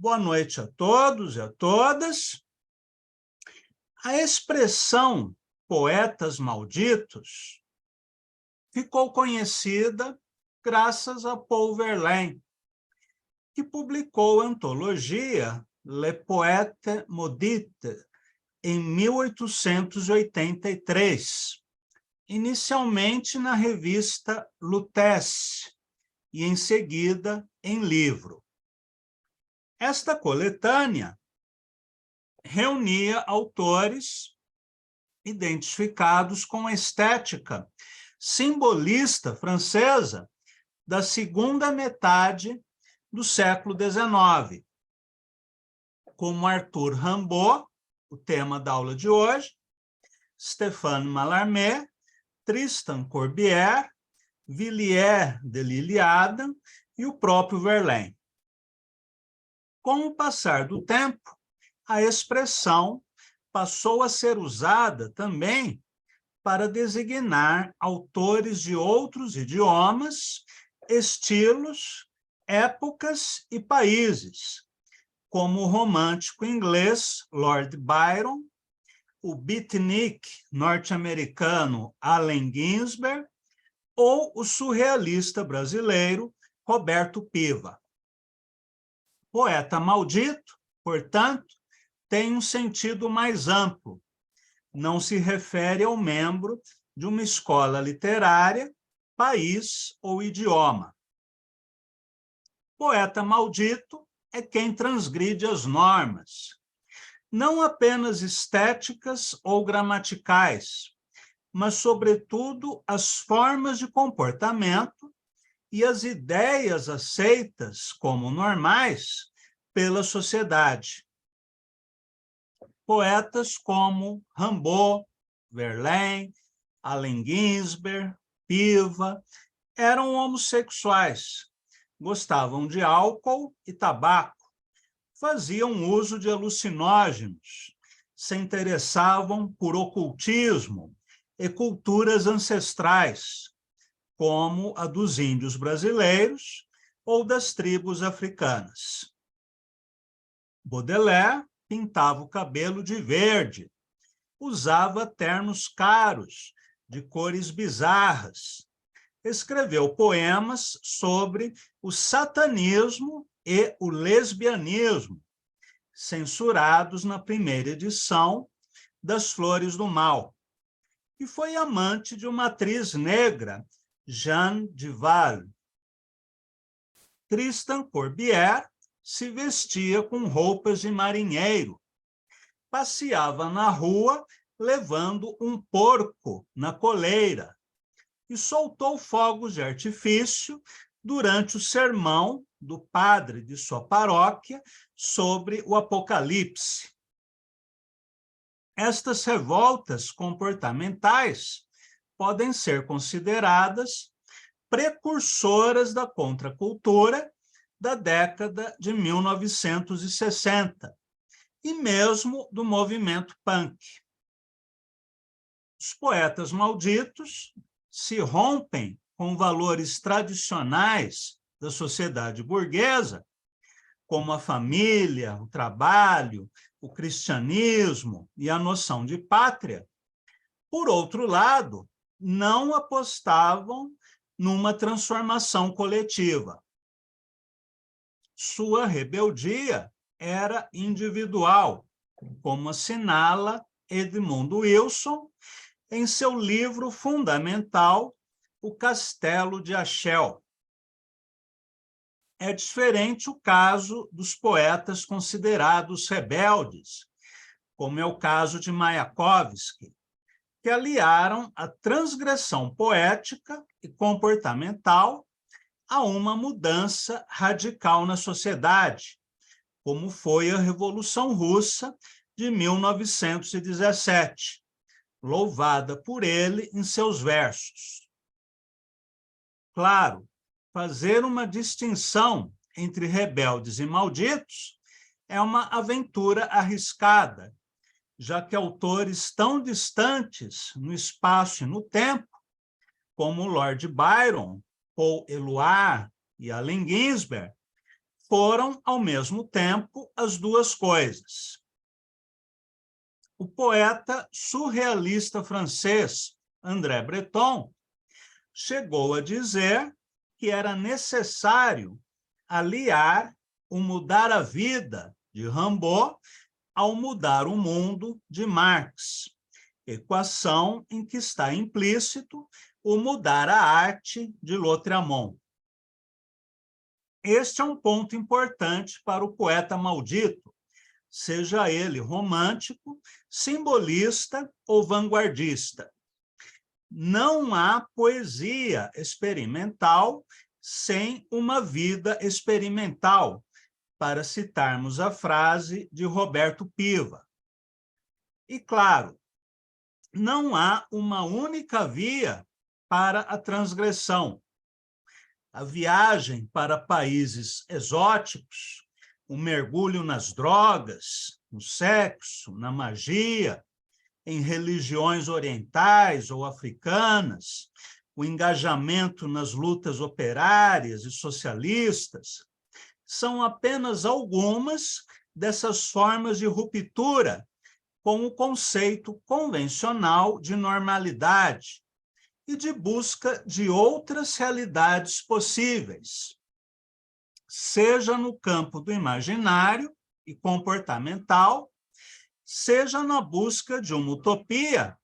Boa noite a todos e a todas. A expressão poetas malditos ficou conhecida graças a Paul Verlaine, que publicou a antologia Les Poètes Maudits em 1883, inicialmente na revista Lutèce e, em seguida, em livro. Esta coletânea reunia autores identificados com a estética simbolista francesa da segunda metade do século XIX, como Arthur Rimbaud, o tema da aula de hoje, Stéphane Mallarmé, Tristan Corbière, Villiers de l'Illiade e o próprio Verlaine. Com o passar do tempo, a expressão passou a ser usada também para designar autores de outros idiomas, estilos, épocas e países, como o romântico inglês Lord Byron, o beatnik norte-americano Allen Ginsberg ou o surrealista brasileiro Roberto Piva. Poeta maldito, portanto, tem um sentido mais amplo. Não se refere ao membro de uma escola literária, país ou idioma. Poeta maldito é quem transgride as normas, não apenas estéticas ou gramaticais, mas, sobretudo, as formas de comportamento e as ideias aceitas como normais pela sociedade. Poetas como Rimbaud, Verlaine, Allen Ginsberg, Piva, eram homossexuais, gostavam de álcool e tabaco, faziam uso de alucinógenos, se interessavam por ocultismo e culturas ancestrais, como a dos índios brasileiros ou das tribos africanas. Baudelaire pintava o cabelo de verde, usava ternos caros, de cores bizarras, escreveu poemas sobre o satanismo e o lesbianismo, censurados na primeira edição das Flores do Mal, e foi amante de uma atriz negra, Jeanne Duval. Tristan Corbière se vestia com roupas de marinheiro, passeava na rua levando um porco na coleira e soltou fogos de artifício durante o sermão do padre de sua paróquia sobre o Apocalipse. Estas revoltas comportamentais podem ser consideradas precursoras da contracultura da década de 1960 e mesmo do movimento punk. Os poetas malditos se rompem com valores tradicionais da sociedade burguesa, como a família, o trabalho, o cristianismo e a noção de pátria. Por outro lado, não apostavam numa transformação coletiva. Sua rebeldia era individual, como assinala Edmund Wilson em seu livro fundamental, O Castelo de Ashel. É diferente o caso dos poetas considerados rebeldes, como é o caso de Mayakovsky, que aliaram a transgressão poética e comportamental a uma mudança radical na sociedade, como foi a Revolução Russa de 1917, louvada por ele em seus versos. Claro, fazer uma distinção entre rebeldes e malditos é uma aventura arriscada, já que autores tão distantes no espaço e no tempo, como Lord Byron, Paul Eluard e Allen Ginsberg, foram, ao mesmo tempo, as duas coisas. O poeta surrealista francês André Breton chegou a dizer que era necessário aliar o mudar a vida de Rimbaud ao mudar o mundo de Marx, equação em que está implícito o mudar a arte de Lautréamont. Este é um ponto importante para o poeta maldito, seja ele romântico, simbolista ou vanguardista. Não há poesia experimental sem uma vida experimental, para citarmos a frase de Roberto Piva. E, claro, não há uma única via para a transgressão. A viagem para países exóticos, o mergulho nas drogas, no sexo, na magia, em religiões orientais ou africanas, o engajamento nas lutas operárias e socialistas, são apenas algumas dessas formas de ruptura com o conceito convencional de normalidade e de busca de outras realidades possíveis, seja no campo do imaginário e comportamental, seja na busca de uma utopia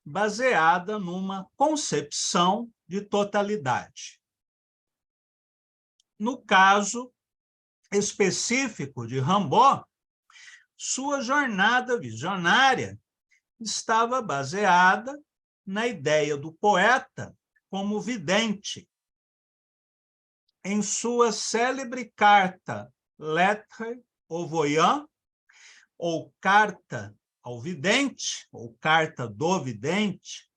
baseada numa concepção de totalidade. No caso específico de Rimbaud, sua jornada visionária estava baseada na ideia do poeta como vidente. Em sua célebre carta Lettre au Voyant, ou Carta ao Vidente, ou Carta do Vidente,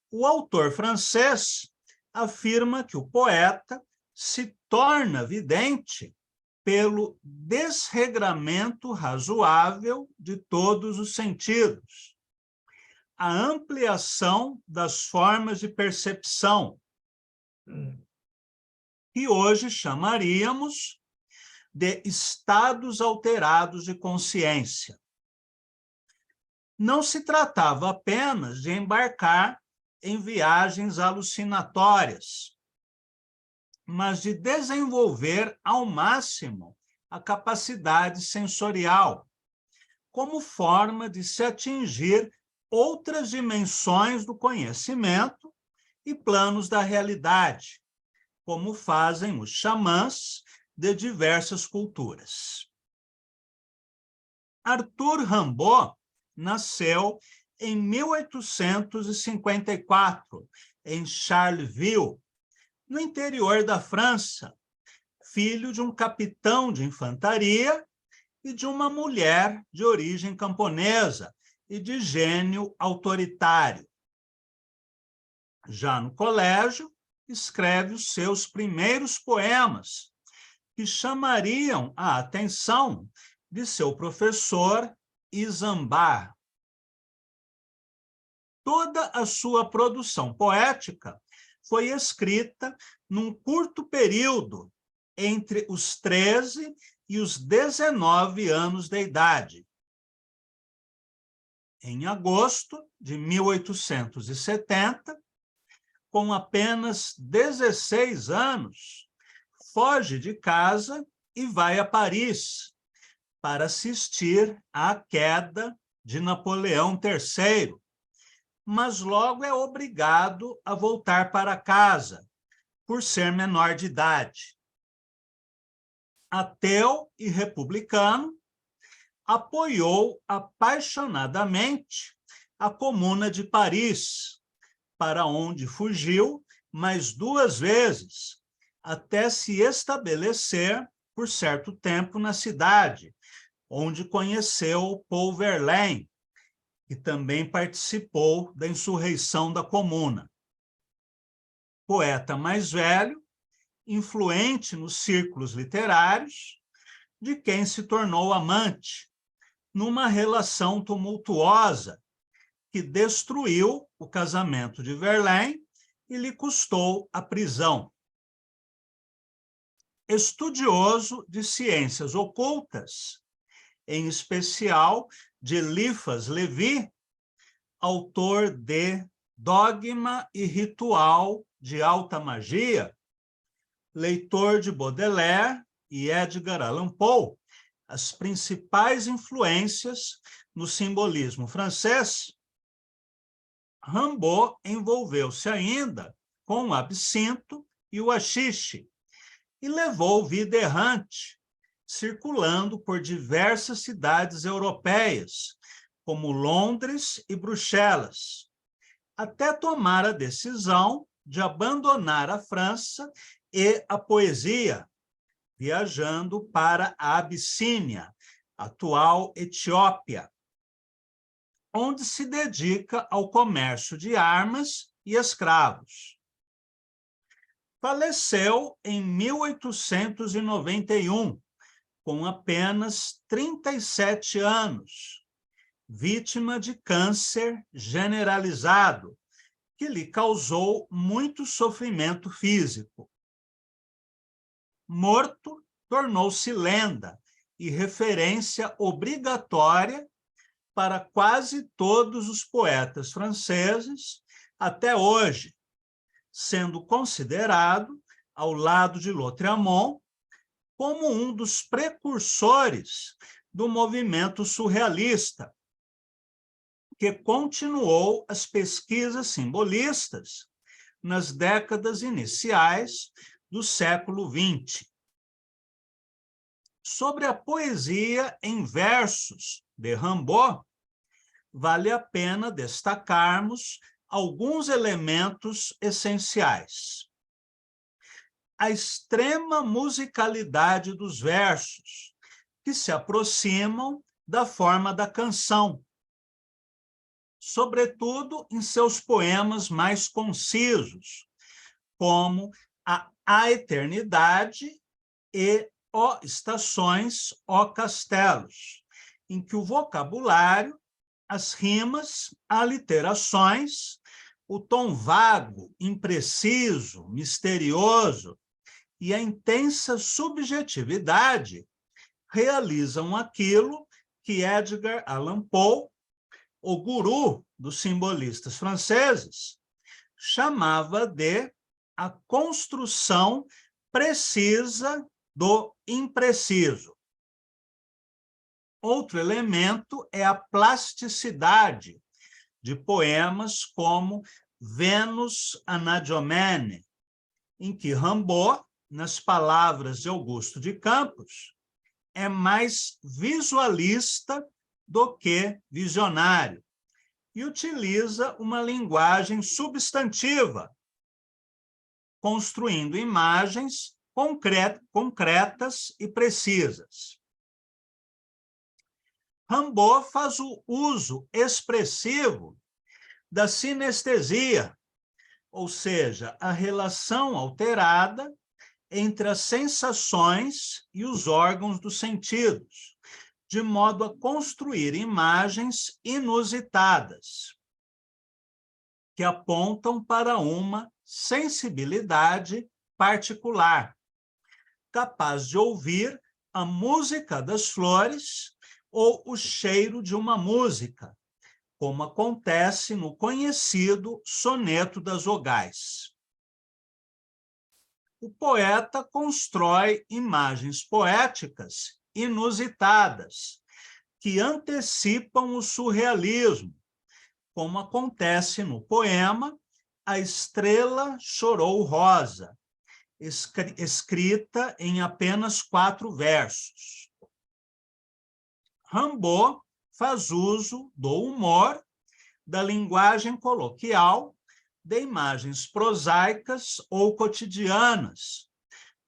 o autor francês afirma que o poeta se torna vidente pelo desregramento razoável de todos os sentidos, a ampliação das formas de percepção, que hoje chamaríamos de estados alterados de consciência. Não se tratava apenas de embarcar em viagens alucinatórias, mas de desenvolver ao máximo a capacidade sensorial, como forma de se atingir outras dimensões do conhecimento e planos da realidade, como fazem os xamãs de diversas culturas. Arthur Rimbaud nasceu em 1854, em Charleville, no interior da França, filho de um capitão de infantaria e de uma mulher de origem camponesa e de gênio autoritário. Já no colégio, escreve os seus primeiros poemas, que chamariam a atenção de seu professor Isambard. Toda a sua produção poética foi escrita num curto período entre os 13 e os 19 anos de idade. Em agosto de 1870, com apenas 16 anos, foge de casa e vai a Paris para assistir à queda de Napoleão III, mas logo é obrigado a voltar para casa, por ser menor de idade. Ateu e republicano, apoiou apaixonadamente a Comuna de Paris, para onde fugiu mais 2 vezes, até se estabelecer por certo tempo na cidade, onde conheceu Paul Verlaine, que também participou da insurreição da Comuna. Poeta mais velho, influente nos círculos literários, de quem se tornou amante, numa relação tumultuosa que destruiu o casamento de Verlaine e lhe custou a prisão. estudioso de ciências ocultas, em especial de Eliphas Levi, autor de Dogma e Ritual de Alta Magia, leitor de Baudelaire e Edgar Allan Poe, as principais influências no simbolismo francês, Rimbaud envolveu-se ainda com o absinto e o haxixe e levou vida errante, circulando por diversas cidades europeias, como Londres e Bruxelas, até tomar a decisão de abandonar a França e a poesia, viajando para a Abissínia, atual Etiópia, onde se dedica ao comércio de armas e escravos. Faleceu em 1891, com apenas 37 anos, vítima de câncer generalizado, que lhe causou muito sofrimento físico. Morto, tornou-se lenda e referência obrigatória para quase todos os poetas franceses até hoje, sendo considerado, ao lado de Lautréamont, como um dos precursores do movimento surrealista, que continuou as pesquisas simbolistas nas décadas iniciais do século XX. Sobre a poesia em versos de Rimbaud, vale a pena destacarmos alguns elementos essenciais. A extrema musicalidade dos versos, que se aproximam da forma da canção, sobretudo em seus poemas mais concisos, como A Eternidade e Ó Estações, Ó Castelos, em que o vocabulário, as rimas, aliterações, o tom vago, impreciso, misterioso e a intensa subjetividade realizam aquilo que Edgar Allan Poe, o guru dos simbolistas franceses, chamava de a construção precisa do impreciso. Outro elemento é a plasticidade de poemas como Vênus Anadyomene, em que Rimbaud, nas palavras de Augusto de Campos, é mais visualista do que visionário e utiliza uma linguagem substantiva, construindo imagens concretas e precisas. Rimbaud faz o uso expressivo da sinestesia, ou seja, a relação alterada entre as sensações e os órgãos dos sentidos, de modo a construir imagens inusitadas, que apontam para uma sensibilidade particular, capaz de ouvir a música das flores ou o cheiro de uma música, como acontece no conhecido Soneto das Vogais. O poeta constrói imagens poéticas inusitadas, que antecipam o surrealismo, como acontece no poema A Estrela Chorou Rosa, escrita em apenas 4 versos. Rimbaud faz uso do humor, da linguagem coloquial, de imagens prosaicas ou cotidianas,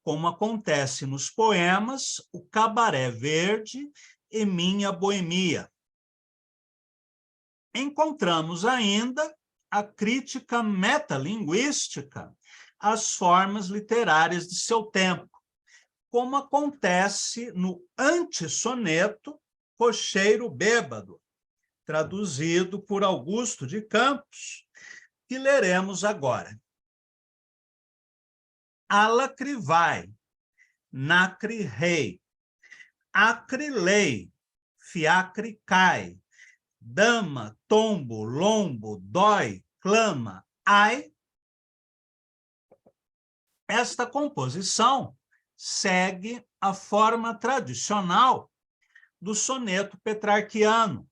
como acontece nos poemas O Cabaré Verde e Minha Boemia. Encontramos ainda a crítica metalinguística às formas literárias de seu tempo, como acontece no antissoneto Cocheiro Bêbado, traduzido por Augusto de Campos, que leremos agora. Alacrivai, nacre rei, acre lei, fiacre cai, dama, tombo, lombo, dói, clama, ai. Esta composição segue a forma tradicional do soneto petrarquiano,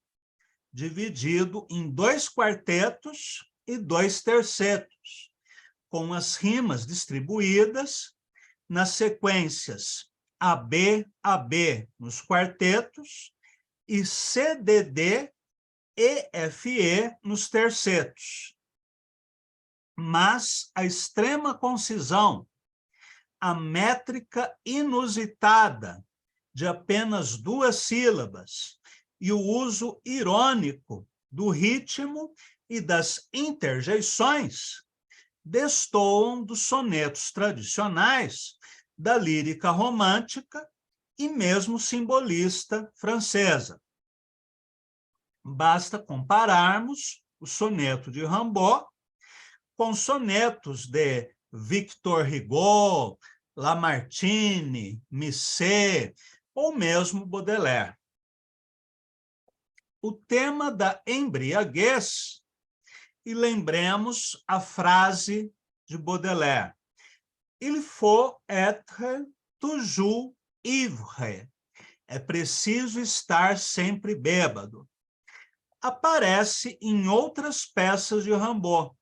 dividido em 2 quartetos e 2 tercetos, com as rimas distribuídas nas sequências AB, AB nos quartetos e CDD e FE nos tercetos. Mas a extrema concisão, a métrica inusitada de apenas 2 sílabas e o uso irônico do ritmo e das interjeições destoam dos sonetos tradicionais da lírica romântica e mesmo simbolista francesa. Basta compararmos o soneto de Rimbaud com sonetos de Victor Hugo, Lamartine, Musset ou mesmo Baudelaire. O tema da embriaguez, e lembremos a frase de Baudelaire: Il faut être toujours ivre. É preciso estar sempre bêbado. Aparece em outras peças de Rimbaud,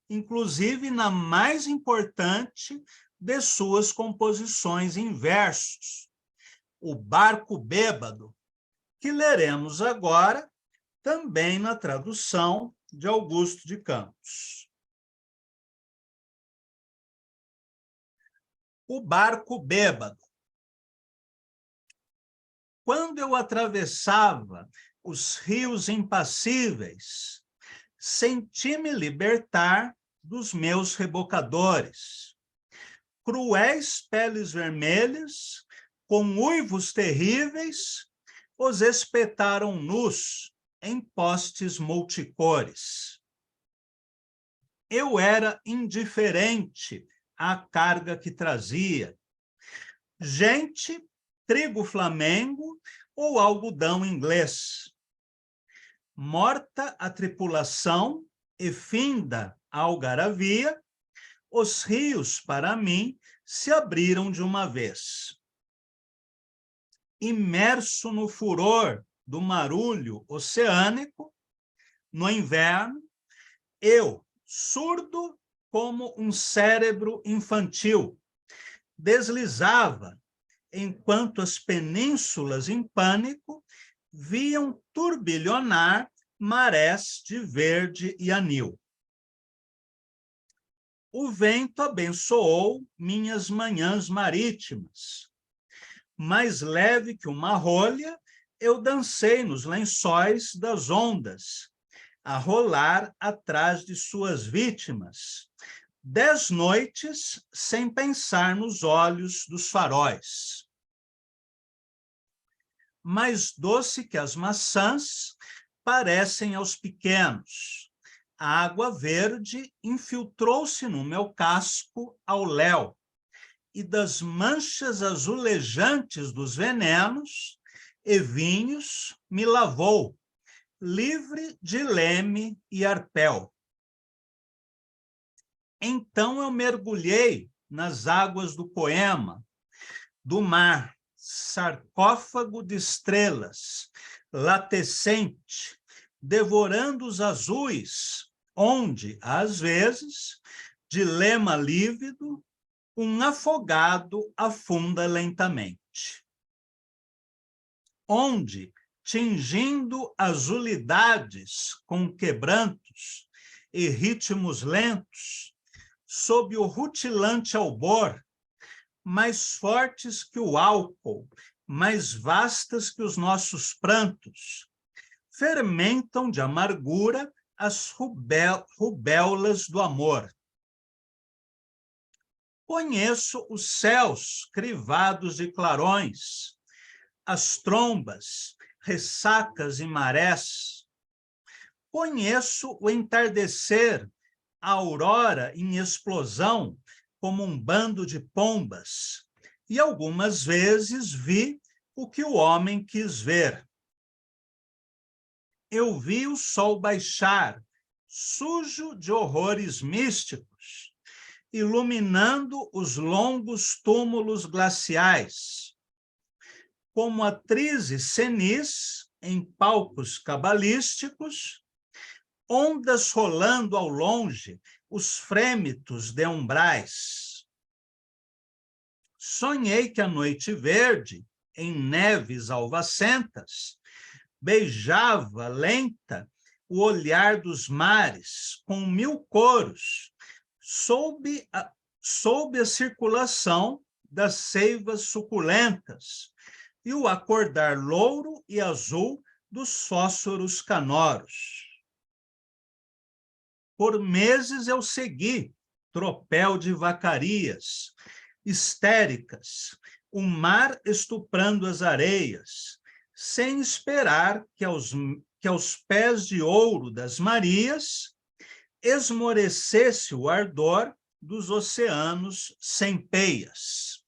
inclusive na mais importante de suas composições em versos, O Barco Bêbado, que leremos agora também na tradução de Augusto de Campos. O Barco Bêbado. Quando eu atravessava os rios impassíveis, senti-me libertar dos meus rebocadores. Cruéis peles vermelhas, com uivos terríveis, os espetaram nus em postes multicores. Eu era indiferente à carga que trazia. Gente, trigo flamengo ou algodão inglês. Morta a tripulação e finda a algaravia, os rios, para mim, se abriram de uma vez. Imerso no furor do marulho oceânico, no inverno, eu, surdo como um cérebro infantil, deslizava enquanto as penínsulas em pânico viam turbilhonar marés de verde e anil. O vento abençoou minhas manhãs marítimas. Mais leve que uma rolha, eu dancei nos lençóis das ondas, a rolar atrás de suas vítimas, 10 noites sem pensar nos olhos dos faróis. Mais doce que as maçãs parecem aos pequenos. A água verde infiltrou-se no meu casco ao léu, e das manchas azulejantes dos venenos e vinhos me lavou, livre de leme e arpel. Então eu mergulhei nas águas do poema, do mar, sarcófago de estrelas, latescente, devorando os azuis, onde, às vezes, de lema lívido, um afogado afunda lentamente. Onde, tingindo azulidades com quebrantos e ritmos lentos, sob o rutilante albor, mais fortes que o álcool, mais vastas que os nossos prantos, fermentam de amargura as rubéolas do amor. Conheço os céus crivados de clarões, as trombas, ressacas e marés. Conheço o entardecer, a aurora em explosão, como um bando de pombas, e algumas vezes vi o que o homem quis ver. Eu vi o sol baixar, sujo de horrores místicos, iluminando os longos túmulos glaciais. Como atrizes senis em palcos cabalísticos, ondas rolando ao longe, os frêmitos de umbrais. Sonhei que a noite verde, em neves alvacentas, beijava lenta o olhar dos mares, com 1000 coros, sob a circulação das seivas suculentas e o acordar louro e azul dos fósforos canoros. Por meses eu segui tropel de vacarias, histéricas, o mar estuprando as areias, sem esperar que aos pés de ouro das Marias esmorecesse o ardor dos oceanos sem peias.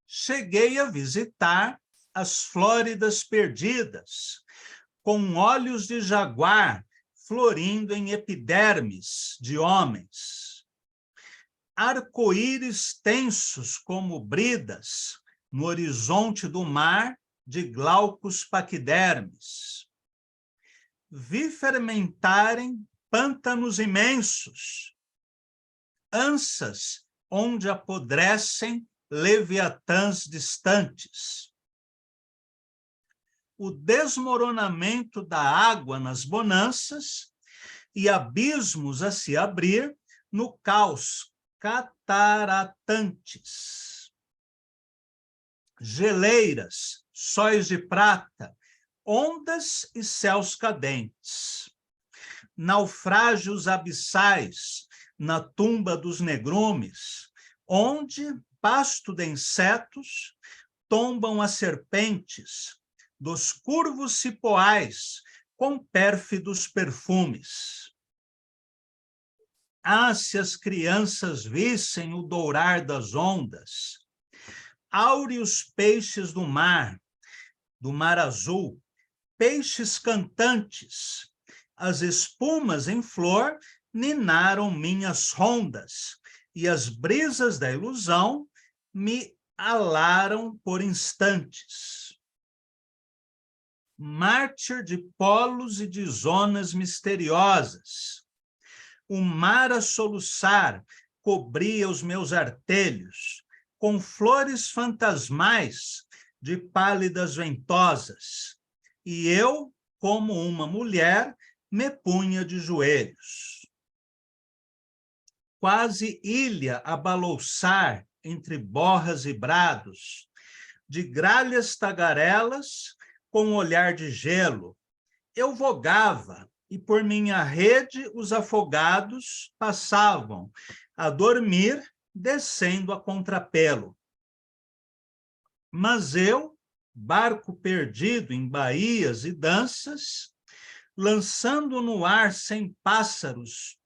Cheguei a visitar as Flóridas perdidas, com olhos de jaguar florindo em epidermes de homens. Arco-íris tensos como bridas no horizonte do mar de glaucos paquidermes. Vi fermentarem pântanos imensos, ansas onde apodrecem leviatãs distantes. O desmoronamento da água nas bonanças e abismos a se abrir no caos cataratantes. Geleiras, sóis de prata, ondas e céus cadentes. Naufrágios abissais na tumba dos negrumes, onde, pasto de insetos, tombam as serpentes dos curvos cipoais com pérfidos perfumes. Ah, se as crianças vissem o dourar das ondas, áureos peixes do mar azul, peixes cantantes, as espumas em flor ninaram minhas rondas, e as brisas da ilusão me alaram por instantes. Mártir de polos e de zonas misteriosas, o mar a soluçar cobria os meus artelhos, com flores fantasmais de pálidas ventosas, e eu, como uma mulher, me punha de joelhos. Quase ilha a balouçar entre borras e brados, de gralhas tagarelas com olhar de gelo, eu vogava, e por minha rede os afogados passavam a dormir, descendo a contrapelo. Mas eu, barco perdido em baías e danças, lançado no ar sem pássaros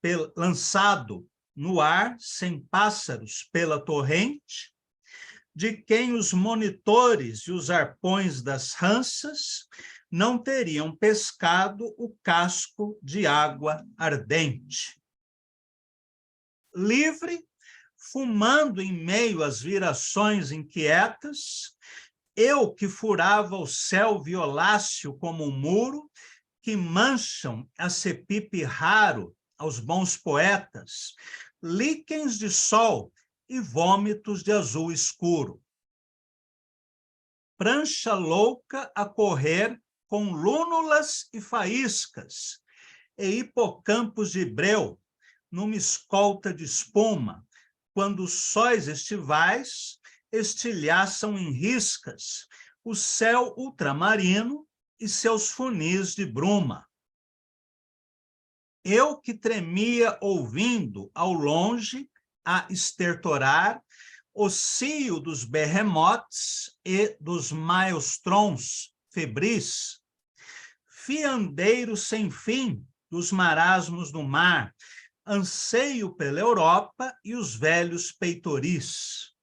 pela torrente, de quem os monitores e os arpões das ranças não teriam pescado o casco de água ardente. Livre, fumando em meio às virações inquietas, eu que furava o céu violáceo como um muro, que mancham a cepipe raro aos bons poetas, líquens de sol e vômitos de azul escuro. Prancha louca a correr com lúnulas e faíscas, e hipocampos de breu, numa escolta de espuma, quando os sóis estivais estilhaçam em riscas o céu ultramarino e seus funis de bruma. Eu que tremia ouvindo ao longe a estertorar o cio dos berremotes e dos maestrons febris, fiandeiro sem fim dos marasmos do mar, anseio pela Europa e os velhos peitoris.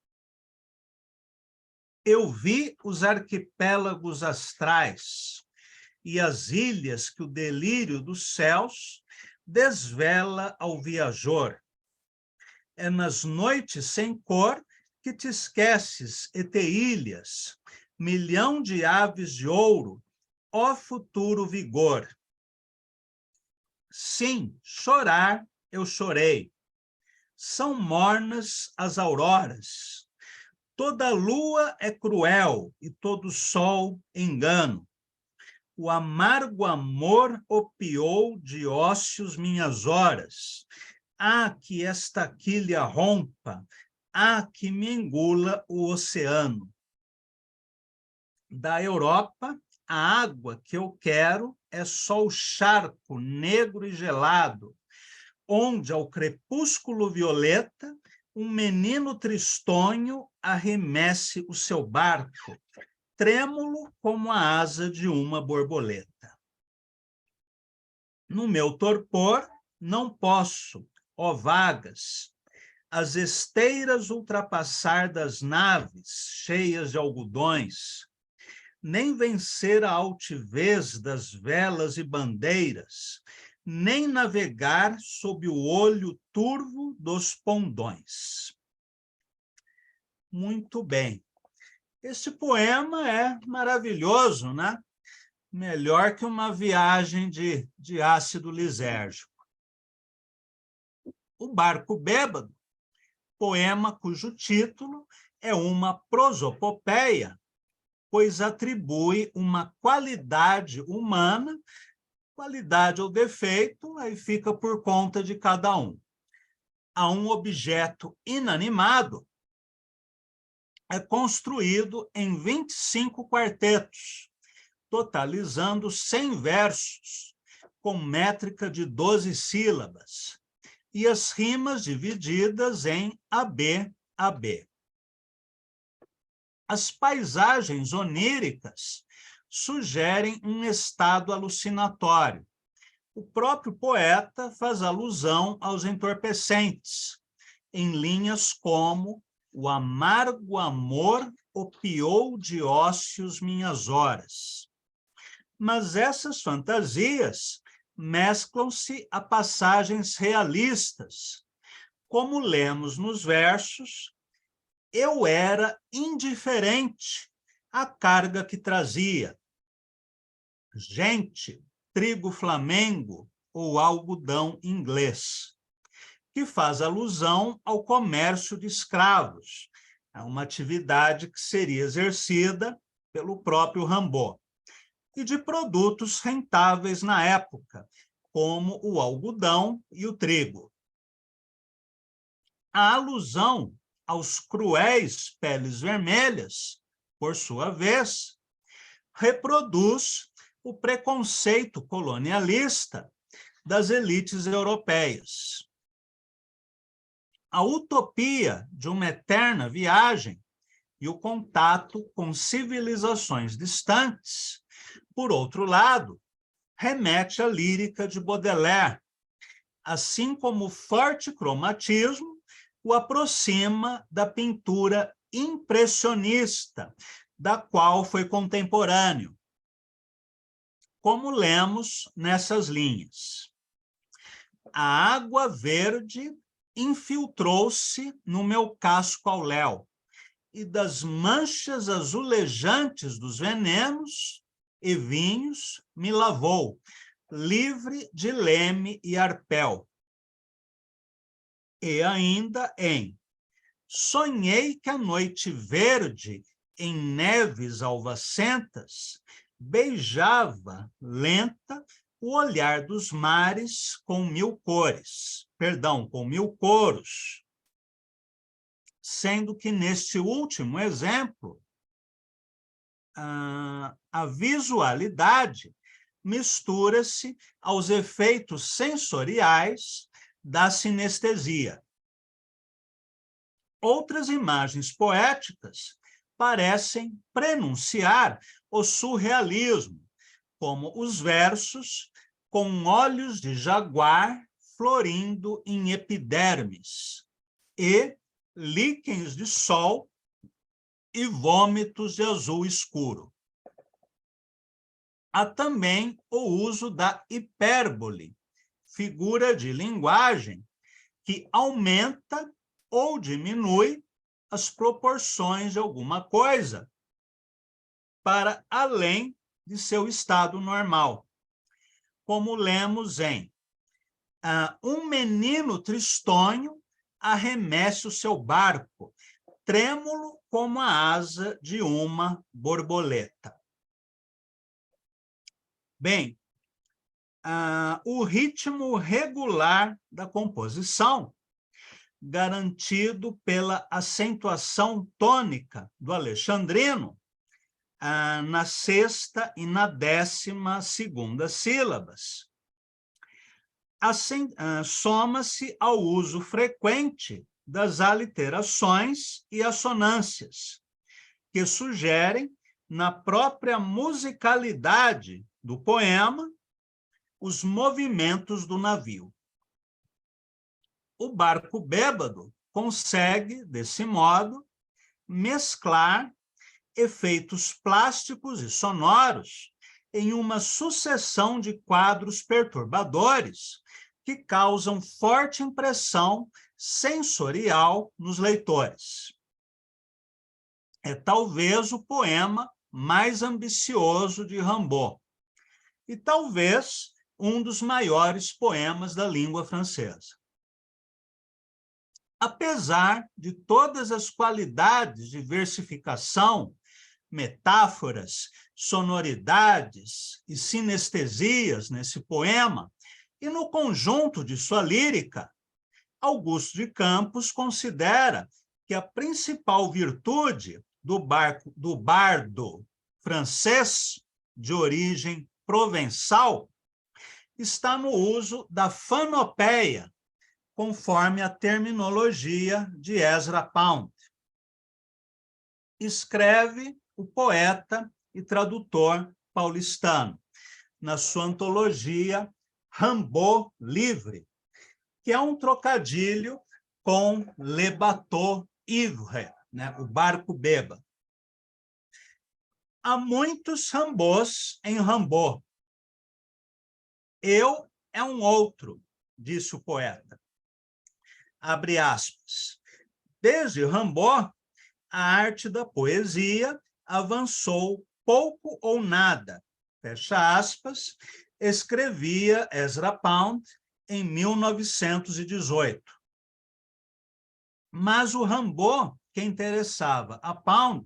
Eu vi os arquipélagos astrais e as ilhas que o delírio dos céus desvela ao viajor. É nas noites sem cor que te esqueces, e te ilhas, milhão de aves de ouro, ó futuro vigor. Sim, chorar eu chorei. São mornas as auroras. Toda lua é cruel e todo sol engano. O amargo amor opiou de ócios minhas horas. Ah, que esta quilha rompa, ah, que me engula o oceano. Da Europa, a água que eu quero é só o charco negro e gelado, onde, ao crepúsculo violeta, um menino tristonho arremesse o seu barco, trêmulo como a asa de uma borboleta. No meu torpor, não posso, ó vagas, as esteiras ultrapassar das naves cheias de algodões, nem vencer a altivez das velas e bandeiras, nem navegar sob o olho turvo dos pondões. Muito bem. Este poema é maravilhoso, né? Melhor que uma viagem de ácido lisérgico. O Barco Bêbado, poema cujo título é uma prosopopeia, pois atribui uma qualidade humana, qualidade ou defeito, aí fica por conta de cada um. A um objeto inanimado é construído em 25 quartetos, totalizando 100 versos, com métrica de 12 sílabas, e as rimas divididas em AB, AB. As paisagens oníricas sugerem um estado alucinatório. O próprio poeta faz alusão aos entorpecentes, em linhas como o amargo amor opiou de ócios minhas horas. Mas essas fantasias mesclam-se a passagens realistas, como lemos nos versos: eu era indiferente à carga que trazia. Gente, trigo flamengo ou algodão inglês, que faz alusão ao comércio de escravos, a uma atividade que seria exercida pelo próprio Rimbaud, e de produtos rentáveis na época, como o algodão e o trigo. A alusão aos cruéis peles vermelhas, por sua vez, reproduz o preconceito colonialista das elites europeias. A utopia de uma eterna viagem e o contato com civilizações distantes, por outro lado, remete à lírica de Baudelaire, assim como o forte cromatismo o aproxima da pintura impressionista, da qual foi contemporâneo, como lemos nessas linhas. A água verde infiltrou-se no meu casco ao léu, e das manchas azulejantes dos venenos e vinhos me lavou, livre de leme e arpel. E ainda em sonhei que a noite verde, em neves alvacentas, beijava, lenta, o olhar dos mares com 1000 cores, com 1000 coros, sendo que, neste último exemplo, a visualidade mistura-se aos efeitos sensoriais da sinestesia. Outras imagens poéticas parecem prenunciar o surrealismo, como os versos com olhos de jaguar florindo em epidermes e líquens de sol e vômitos de azul escuro. Há também o uso da hipérbole, figura de linguagem que aumenta ou diminui as proporções de alguma coisa para além de seu estado normal. Como lemos em um menino tristonho arremesse o seu barco, trêmulo como a asa de uma borboleta. Bem, o ritmo regular da composição, garantido pela acentuação tônica do alexandrino, na sexta e na 12ª sílabas. Soma-se ao uso frequente das aliterações e assonâncias, que sugerem, na própria musicalidade do poema, os movimentos do navio. O barco bêbado consegue, desse modo, mesclar efeitos plásticos e sonoros em uma sucessão de quadros perturbadores que causam forte impressão sensorial nos leitores. É talvez o poema mais ambicioso de Rimbaud e talvez um dos maiores poemas da língua francesa. Apesar de todas as qualidades de versificação, metáforas, sonoridades e sinestesias nesse poema, e no conjunto de sua lírica, Augusto de Campos considera que a principal virtude do bardo francês de origem provençal está no uso da fanopeia, conforme a terminologia de Ezra Pound. Escreve o poeta e tradutor paulistano, na sua antologia Rimbaud Livre, que é um trocadilho com Le Bateau Ivre, né? O barco bêbado. Há muitos Rimbauds em Rimbaud. Eu é um outro, disse o poeta. Abre aspas. Desde Rimbaud, a arte da poesia avançou pouco ou nada, fecha aspas, escrevia Ezra Pound em 1918. Mas o Rimbaud que interessava a Pound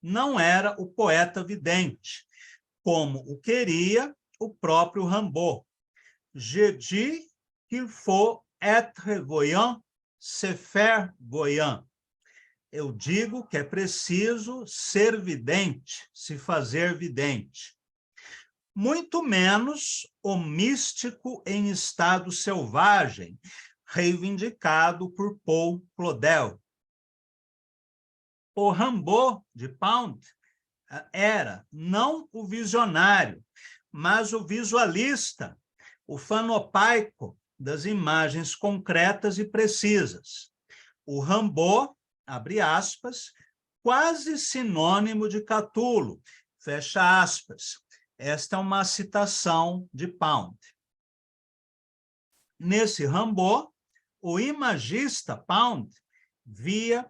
não era o poeta vidente, como o queria o próprio Rimbaud. Je dis qu'il faut être voyant, se faire voyant. Eu digo que é preciso ser vidente, se fazer vidente. Muito menos o místico em estado selvagem, reivindicado por Paul Claudel. O Rimbaud de Pound era não o visionário, mas o visualista, o fanopaico das imagens concretas e precisas. O Rimbaud, abre aspas, quase sinônimo de Catulo, fecha aspas. Esta é uma citação de Pound. Nesse Rimbaud, o imagista Pound via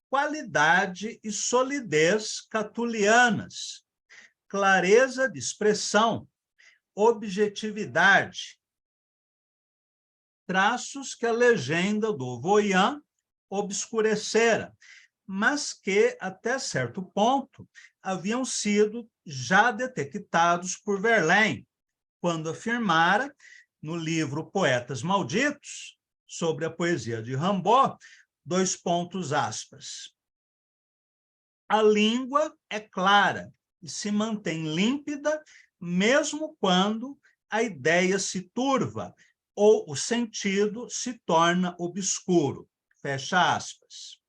qualidade e solidez catulianas, clareza de expressão, objetividade, traços que a legenda do Voyant obscurecera, mas que, até certo ponto, haviam sido já detectados por Verlaine, quando afirmara, no livro Poetas Malditos, sobre a poesia de Rimbaud, dois pontos aspas. A língua é clara e se mantém límpida, mesmo quando a ideia se turva ou o sentido se torna obscuro. Fecha aspas.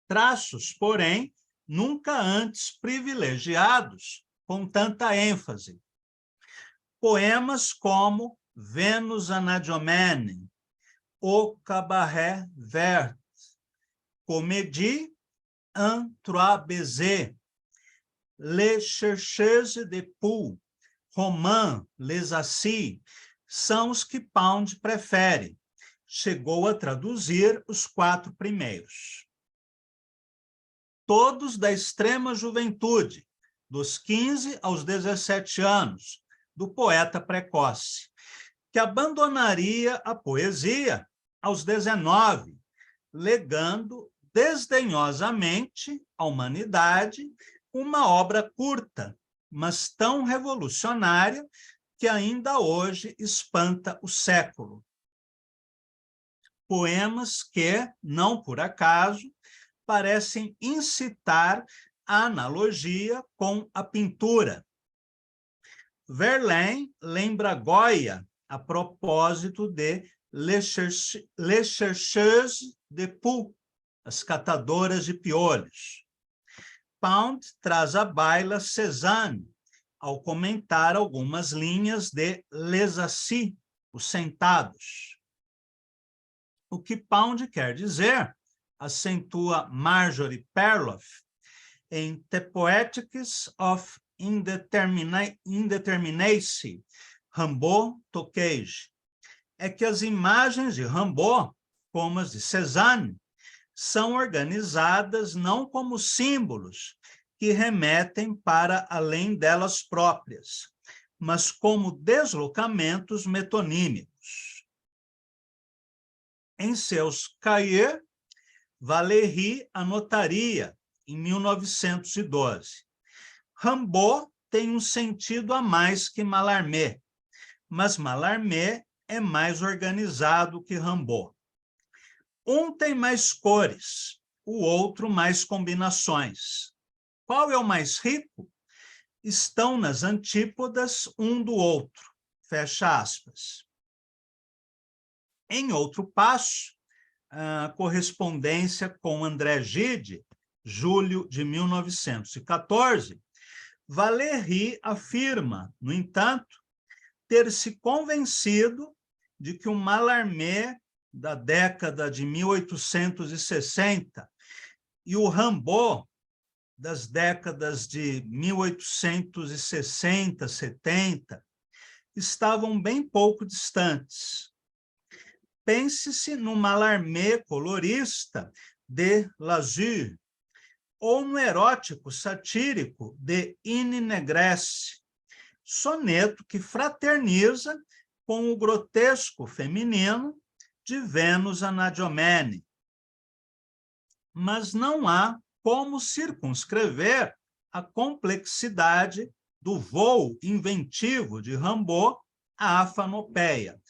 Traços, porém, nunca antes privilegiados com tanta ênfase. Poemas como Vênus Anadyomene, O Cabaret Vert, Comédie un trois baisers, les chercheuses de poux, Romain, les assis, são os que Pound prefere. Chegou a traduzir os 4 primeiros. Todos da extrema juventude, dos 15 aos 17 anos, do poeta precoce, que abandonaria a poesia aos 19, legando desdenhosamente à humanidade uma obra curta, mas tão revolucionária que ainda hoje espanta o século. Poemas que, não por acaso, parecem incitar a analogia com a pintura. Verlaine lembra Goya a propósito de Les chercheuses de poux, as catadoras de piolhos. Pound traz à baila Cézanne, ao comentar algumas linhas de Les assis, os sentados. O que Pound quer dizer, acentua Marjorie Perloff, em The Poetics of Indeterminacy, Rimbaud, Tocqueville, é que as imagens de Rimbaud, como as de Cézanne, são organizadas não como símbolos que remetem para além delas próprias, mas como deslocamentos metonímicos. Em seus cahiers, Valéry anotaria, em 1912, Rimbaud tem um sentido a mais que Mallarmé, mas Mallarmé é mais organizado que Rimbaud. Um tem mais cores, o outro mais combinações. Qual é o mais rico? Estão nas antípodas um do outro. Fecha aspas. Em outro passo, a correspondência com André Gide, julho de 1914, Valéry afirma, no entanto, ter se convencido de que o Mallarmé da década de 1860 e o Rimbaud das décadas de 1860, 70, estavam bem pouco distantes. Pense-se no Mallarmé colorista de Lazure, ou no erótico satírico de In Negresse, soneto que fraterniza com o grotesco feminino de Vênus Anadyomene. Mas não há como circunscrever a complexidade do voo inventivo de Rimbaud à afanopeia,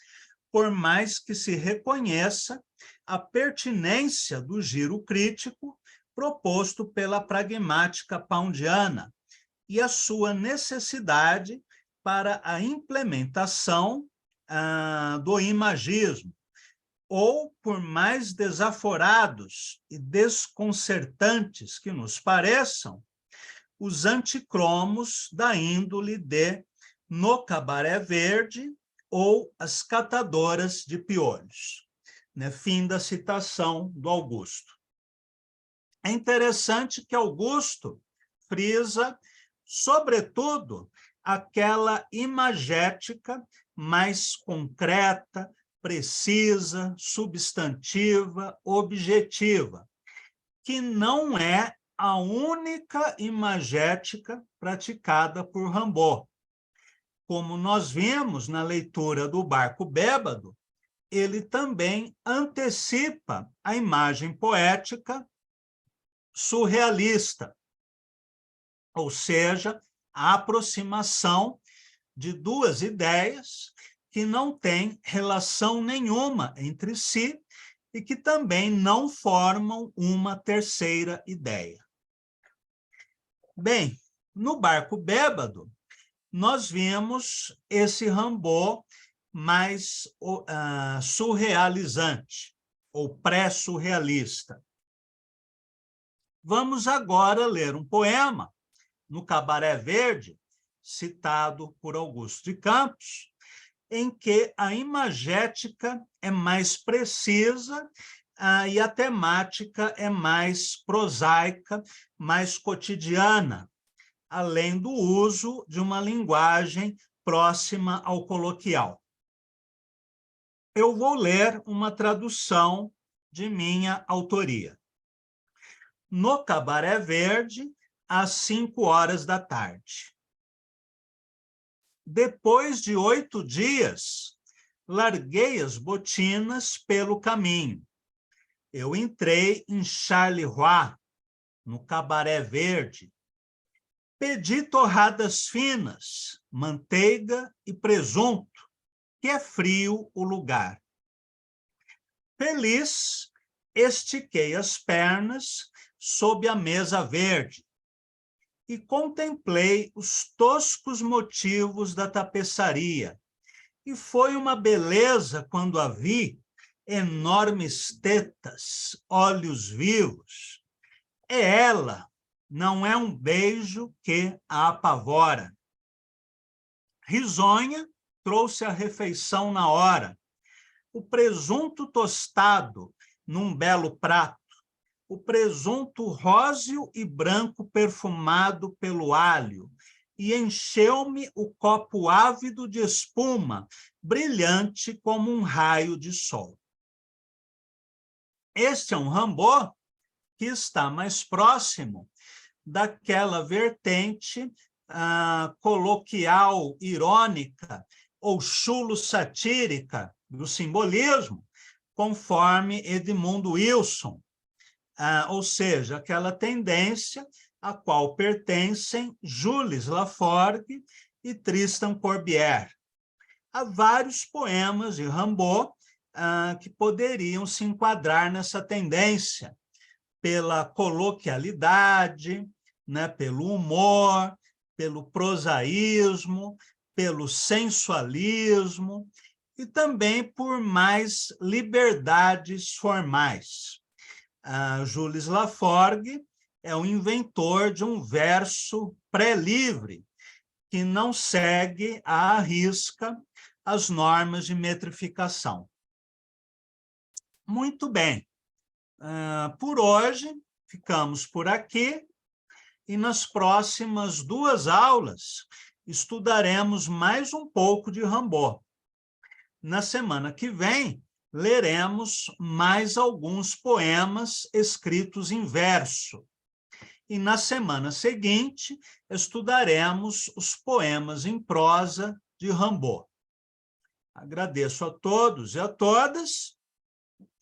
por mais que se reconheça a pertinência do giro crítico proposto pela pragmática poundiana e a sua necessidade para a implementação do imagismo, ou, por mais desaforados e desconcertantes que nos pareçam, os anticromos da índole de No Cabaré Verde ou As Catadoras de Piolhos. Né? Fim da citação do Augusto. É interessante que Augusto frisa, sobretudo, aquela imagética mais concreta, precisa, substantiva, objetiva, que não é a única imagética praticada por Rimbaud. Como nós vimos na leitura do Barco Bêbado, ele também antecipa a imagem poética surrealista, ou seja, a aproximação de duas ideias que não têm relação nenhuma entre si e que também não formam uma terceira ideia. Bem, no Barco Bêbado, nós vimos esse Rimbaud mais surrealizante, ou pré-surrealista. Vamos agora ler um poema, no Cabaré Verde, citado por Augusto de Campos, em que a imagética é mais precisa e a temática é mais prosaica, mais cotidiana, além do uso de uma linguagem próxima ao coloquial. Eu vou ler uma tradução de minha autoria. No Cabaré Verde, às 5 horas da tarde. Depois de 8 dias, larguei as botinas pelo caminho. Eu entrei em Charleroi, no Cabaré Verde. Pedi torradas finas, manteiga e presunto, que é frio o lugar. Feliz, estiquei as pernas sob a mesa verde e contemplei os toscos motivos da tapeçaria. E foi uma beleza quando a vi, enormes tetas, olhos vivos. É ela, não é um beijo que a apavora. Risonha trouxe a refeição na hora. O presunto tostado num belo prato, o presunto róseo e branco perfumado pelo alho, e encheu-me o copo ávido de espuma, brilhante como um raio de sol. Este é um Rimbaud que está mais próximo daquela vertente coloquial, irônica, ou chulo-satírica do simbolismo, conforme Edmundo Wilson, ou seja, aquela tendência a qual pertencem Jules Laforgue e Tristan Corbière. Há vários poemas de Rimbaud que poderiam se enquadrar nessa tendência, pela coloquialidade, né, pelo humor, pelo prosaísmo, pelo sensualismo e também por mais liberdades formais. Jules Laforgue é o inventor de um verso pré-livre, que não segue à risca as normas de metrificação. Muito bem. Por hoje, ficamos por aqui, e nas próximas 2 aulas estudaremos mais um pouco de Rimbaud. Na semana que vem, leremos mais alguns poemas escritos em verso. E na semana seguinte, estudaremos os poemas em prosa de Rimbaud. Agradeço a todos e a todas,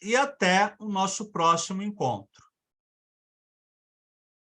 e até o nosso próximo encontro.